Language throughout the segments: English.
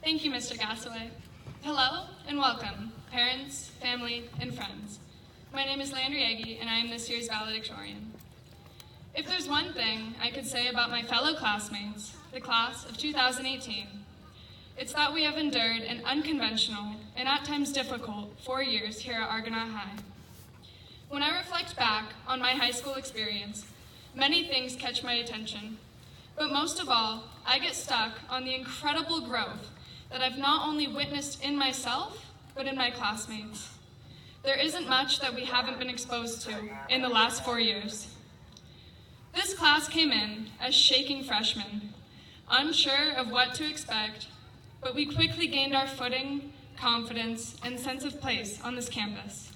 Thank you, Mr. Gassaway. Hello and welcome, parents, family, and friends. My name is Landry, and I am this year's valedictorian. If there's one thing I could say about my fellow classmates, the class of 2018, it's that we have endured an unconventional and at times difficult 4 years here at Argonaut High. When I reflect back on my high school experience, many things catch my attention, but most of all, I get stuck on the incredible growth that I've not only witnessed in myself, but in my classmates. There isn't much that we haven't been exposed to in the last 4 years. This class came in as shaking freshmen, unsure of what to expect, but we quickly gained our footing, confidence, and sense of place on this campus.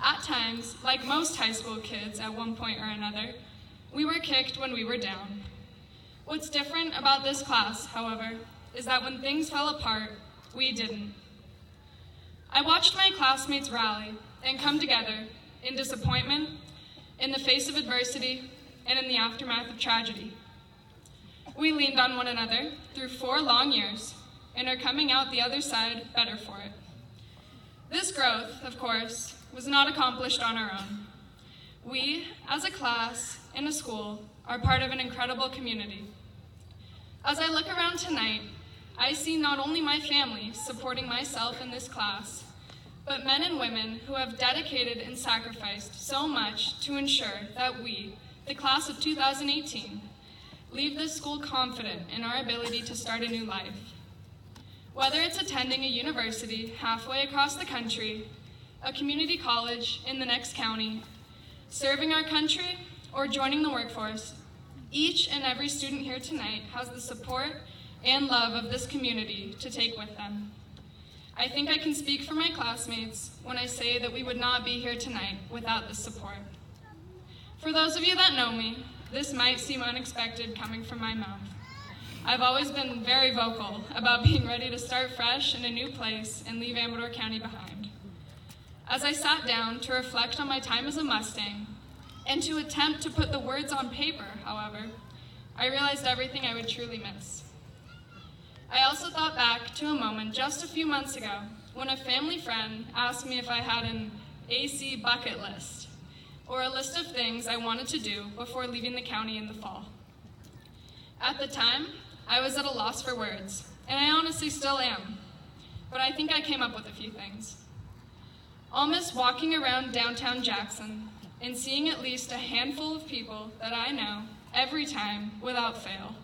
At times, like most high school kids at one point or another, we were kicked when we were down. What's different about this class, however, is that when things fell apart, we didn't. I watched my classmates rally and come together in disappointment, in the face of adversity, and in the aftermath of tragedy. We leaned on one another through 4 long years and are coming out the other side better for it. This growth, of course, was not accomplished on our own. We, as a class and a school, are part of an incredible community. As I look around tonight, I see not only my family supporting myself in this class, but men and women who have dedicated and sacrificed so much to ensure that we, the class of 2018, leave this school confident in our ability to start a new life. Whether it's attending a university halfway across the country, a community college in the next county, serving our country, or joining the workforce, each and every student here tonight has the support and love of this community to take with them. I think I can speak for my classmates when I say that we would not be here tonight without this support. For those of you that know me, this might seem unexpected coming from my mouth. I've always been very vocal about being ready to start fresh in a new place and leave Amador County behind. As I sat down to reflect on my time as a Mustang and to attempt to put the words on paper, however, I realized everything I would truly miss. I also thought back to a moment just a few months ago when a family friend asked me if I had an AC bucket list, or a list of things I wanted to do before leaving the county in the fall. At the time, I was at a loss for words, and I honestly still am, but I think I came up with a few things. I'll miss walking around downtown Jackson and seeing at least a handful of people that I know every time without fail.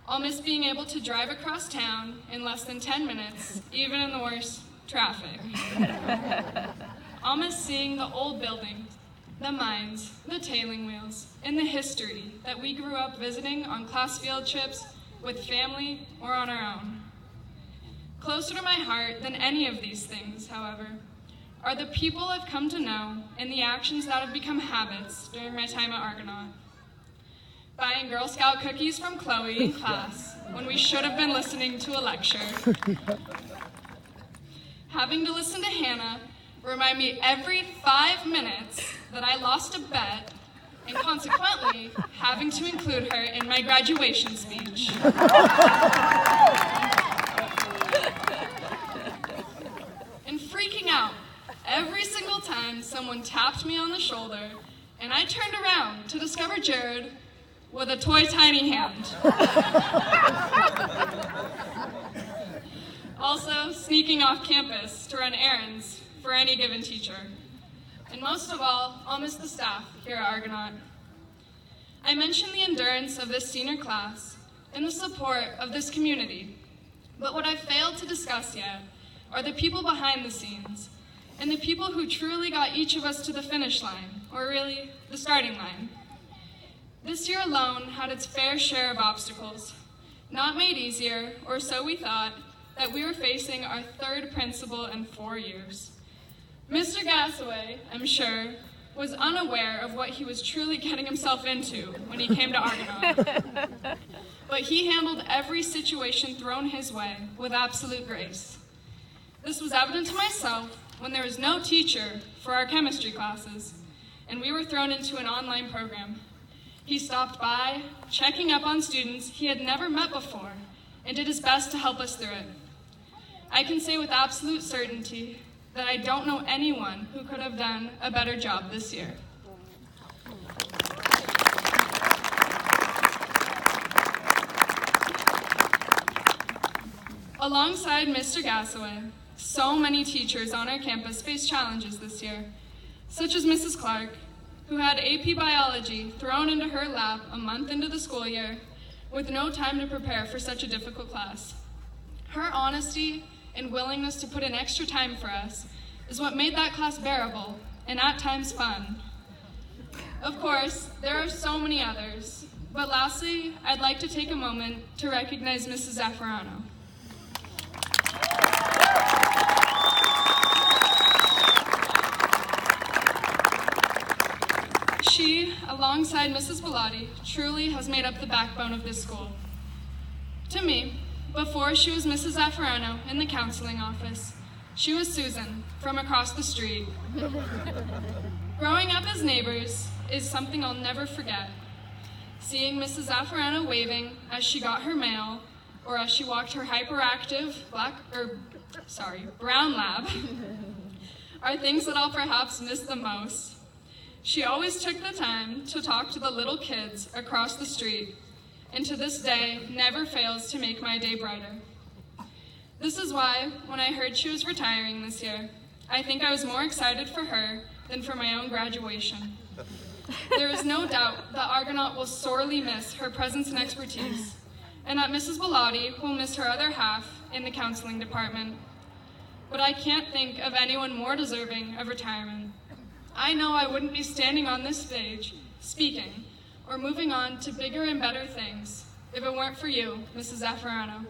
I'll miss being able to drive across town in less than 10 minutes, even in the worst traffic. I'll miss seeing the old buildings, the mines, the tailing wheels, and the history that we grew up visiting on class field trips with family or on our own. Closer to my heart than any of these things, however, are the people I've come to know and the actions that have become habits during my time at Argonaut. Buying Girl Scout cookies from Chloe in class when we should have been listening to a lecture. Having to listen to Hannah remind me every 5 minutes that I lost a bet, and consequently having to include her in my graduation speech. And freaking out every single time someone tapped me on the shoulder and I turned around to discover Jared with a toy tiny hand. Also, sneaking off campus to run errands for any given teacher. And most of all, I'll miss the staff here at Argonaut. I mentioned the endurance of this senior class and the support of this community, but what I've failed to discuss yet are the people behind the scenes and the people who truly got each of us to the finish line, or really, the starting line. This year alone had its fair share of obstacles, not made easier, or so we thought, that we were facing our 3rd principal in 4 years. Mr. Gassaway, I'm sure, was unaware of what he was truly getting himself into when he came to Argonaut. But he handled every situation thrown his way with absolute grace. This was evident to myself when there was no teacher for our chemistry classes, and we were thrown into an online program. He stopped by, checking up on students he had never met before, and did his best to help us through it. I can say with absolute certainty that I don't know anyone who could have done a better job this year. Alongside Mr. Gassaway, so many teachers on our campus faced challenges this year, such as Mrs. Clark, who had AP Biology thrown into her lap a month into the school year with no time to prepare for such a difficult class. Her honesty and willingness to put in extra time for us is what made that class bearable and at times fun. Of course, there are so many others, but lastly, I'd like to take a moment to recognize Mrs. Zaffarano. She, alongside Mrs. Bellotti, truly has made up the backbone of this school. To me, before she was Mrs. Zaffarano in the counseling office, she was Susan from across the street. Growing up as neighbors is something I'll never forget. Seeing Mrs. Zaffarano waving as she got her mail, or as she walked her hyperactive brown lab, are things that I'll perhaps miss the most. She always took the time to talk to the little kids across the street, and to this day never fails to make my day brighter. This is why, when I heard she was retiring this year, I think I was more excited for her than for my own graduation. There is no doubt that Argonaut will sorely miss her presence and expertise, and that Mrs. Bellotti will miss her other half in the counseling department. But I can't think of anyone more deserving of retirement. I know I wouldn't be standing on this stage, speaking, or moving on to bigger and better things if it weren't for you, Mrs. Zaffarano.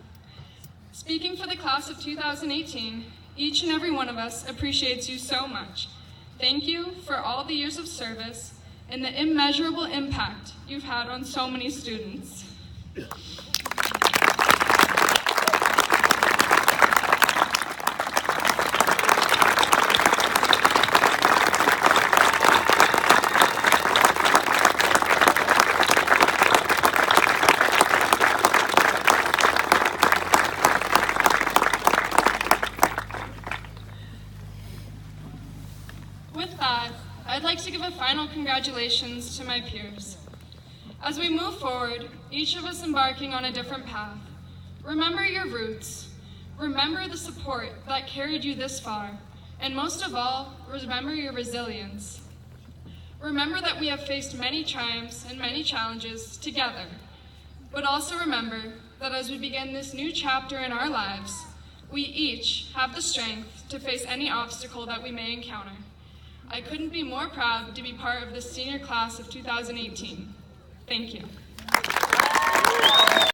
Speaking for the class of 2018, each and every one of us appreciates you so much. Thank you for all the years of service and the immeasurable impact you've had on so many students. With that, I'd like to give a final congratulations to my peers. As we move forward, each of us embarking on a different path, remember your roots, remember the support that carried you this far, and most of all, remember your resilience. Remember that we have faced many triumphs and many challenges together, but also remember that as we begin this new chapter in our lives, we each have the strength to face any obstacle that we may encounter. I couldn't be more proud to be part of the senior class of 2018. Thank you.